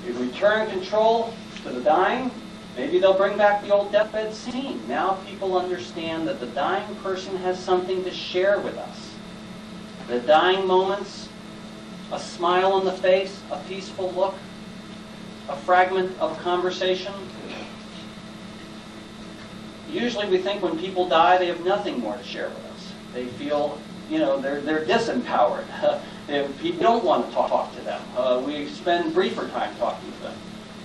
You return control to the dying. Maybe they'll bring back the old deathbed scene. Now people understand that the dying person has something to share with us. The dying moments, a smile on the face, a peaceful look, a fragment of a conversation. Usually we think when people die, they have nothing more to share with us. They feel, they're disempowered. People don't want to talk to them. We spend briefer time talking to them.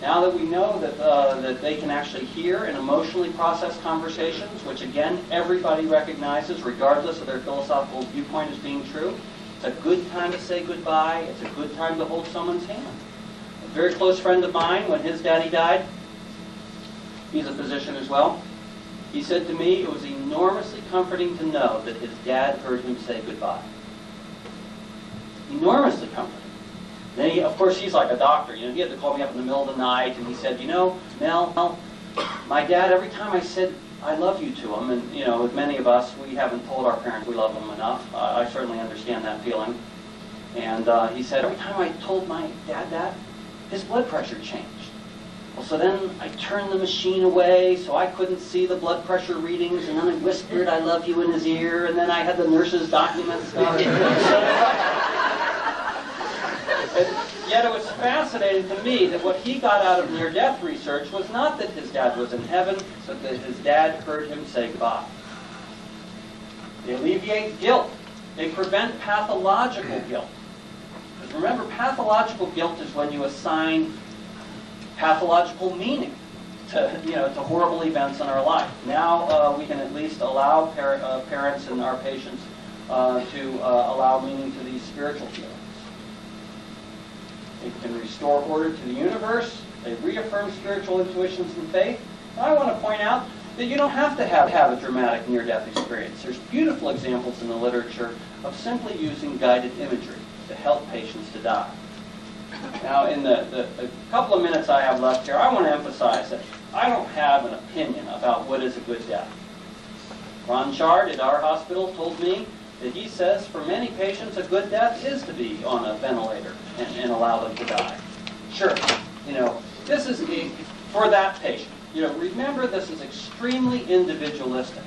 Now that we know that they can actually hear and emotionally process conversations, which again, everybody recognizes, regardless of their philosophical viewpoint as being true, it's a good time to say goodbye. It's a good time to hold someone's hand. A very close friend of mine, when his daddy died, he's a physician as well, he said to me, it was enormously comforting to know that his dad heard him say goodbye. Enormously comforting. Then, of course, he's like a doctor. He had to call me up in the middle of the night, and he said, Mel, my dad, every time I said I love you to him, and, with many of us, we haven't told our parents we love them enough. I certainly understand that feeling. And he said, every time I told my dad that, his blood pressure changed. Well, so then I turned the machine away so I couldn't see the blood pressure readings, and then I whispered I love you in his ear, and then I had the nurse's documents stuff. Yet it was fascinating to me that what he got out of near-death research was not that his dad was in heaven, but that his dad heard him say goodbye. They alleviate guilt. They prevent pathological guilt. Because remember, pathological guilt is when you assign pathological meaning to horrible events in our life. Now we can at least allow parents and our patients to allow meaning to these spiritual feelings. They can restore order to the universe. They reaffirm spiritual intuitions and faith. And I want to point out that you don't have to have a dramatic near-death experience. There's beautiful examples in the literature of simply using guided imagery to help patients to die. Now, in the couple of minutes I have left here, I want to emphasize that I don't have an opinion about what is a good death. Ron Chard at our hospital told me that he says for many patients a good death is to be on a ventilator and allow them to die. Sure, this is for that patient. Remember, this is extremely individualistic.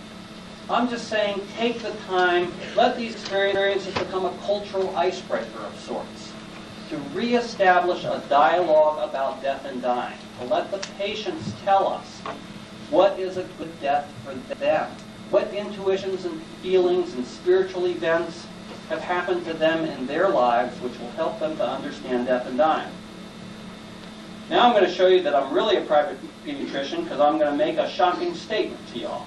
I'm just saying, take the time, let these experiences become a cultural icebreaker of sorts, to reestablish a dialogue about death and dying, to let the patients tell us what is a good death for them. What intuitions and feelings and spiritual events have happened to them in their lives which will help them to understand death and dying. Now I'm going to show you that I'm really a private pediatrician because I'm going to make a shocking statement to y'all.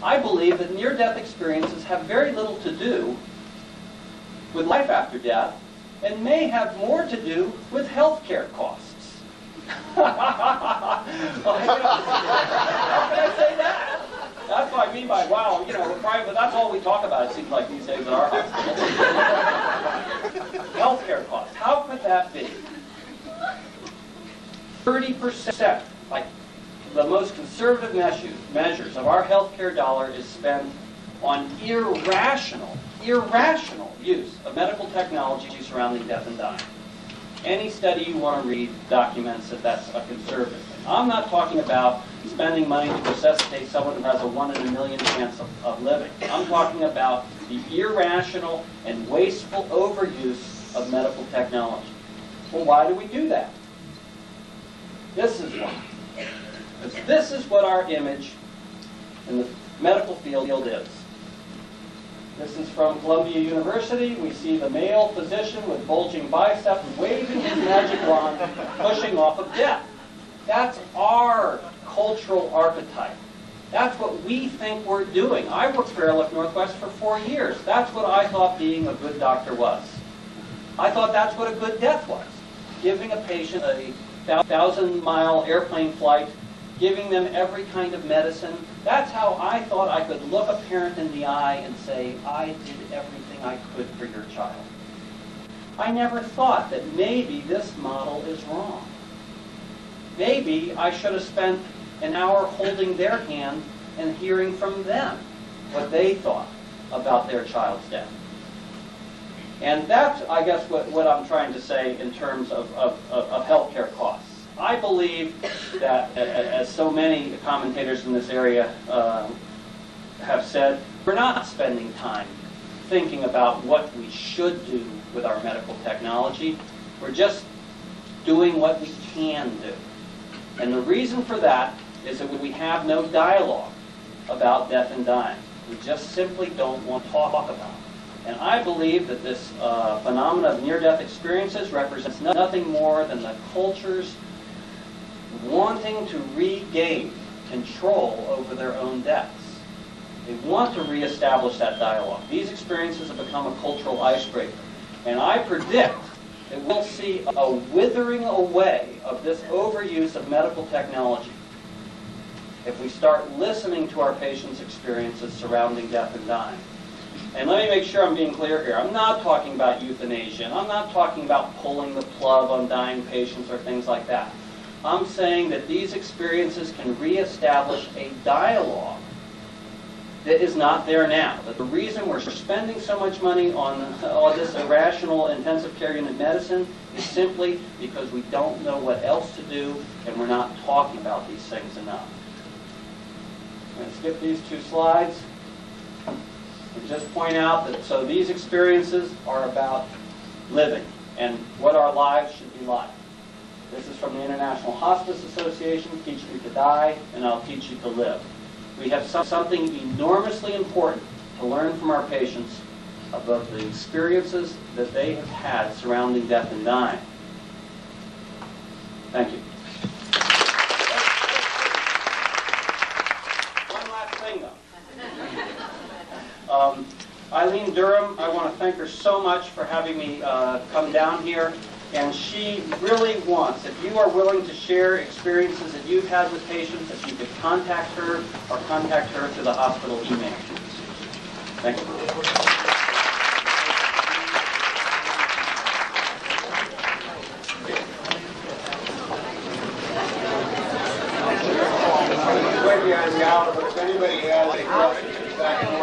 I believe that near-death experiences have very little to do with life after death and may have more to do with health care costs. How can I say that? That's what I mean by, wow, private, that's all we talk about, it seems like these days at our hospital. Healthcare costs. How could that be? 30%, like the most conservative measures of our healthcare dollar is spent on irrational use of medical technology surrounding death and dying. Any study you want to read documents that that's a conservative thing. I'm not talking about spending money to resuscitate someone who has a 1 in a million chance of living. I'm talking about the irrational and wasteful overuse of medical technology. Well, why do we do that? This is why. Because this is what our image in the medical field is. This is from Columbia University. We see the male physician with bulging biceps waving his magic wand, pushing off of death. That's our cultural archetype. That's what we think we're doing. I worked for Airlift Northwest for 4 years. That's what I thought being a good doctor was. I thought that's what a good death was. Giving a patient a 1,000-mile airplane flight, giving them every kind of medicine. That's how I thought I could look a parent in the eye and say, I did everything I could for your child. I never thought that maybe this model is wrong. Maybe I should have spent an hour holding their hand and hearing from them what they thought about their child's death. And that's, I guess, what I'm trying to say in terms of healthcare costs. believe that, as so many commentators in this area have said, we're not spending time thinking about what we should do with our medical technology. We're just doing what we can do. And the reason for that is that we have no dialogue about death and dying. We just simply don't want to talk about it. And I believe that this phenomenon of near-death experiences represents nothing more than the culture's wanting to regain control over their own deaths. They want to reestablish that dialogue. These experiences have become a cultural icebreaker. And I predict that we'll see a withering away of this overuse of medical technology if we start listening to our patients' experiences surrounding death and dying. And let me make sure I'm being clear here. I'm not talking about euthanasia, and I'm not talking about pulling the plug on dying patients or things like that. I'm saying that these experiences can reestablish a dialogue that is not there now. That the reason we're spending so much money on this irrational intensive care unit medicine is simply because we don't know what else to do, and we're not talking about these things enough. I'm going to skip these two slides and just point out that so these experiences are about living and what our lives should be like. This is from the International Hospice Association, Teach Me to Die, and I'll teach you to live. We have something enormously important to learn from our patients about the experiences that they have had surrounding death and dying. Thank you. One last thing, though. Eileen Durham, I want to thank her so much for having me come down here. And she really wants, if you are willing to share experiences that you've had with patients, if you could contact her or contact her through the hospital email. Thank you. Way behind the hour, but if anybody has any questions,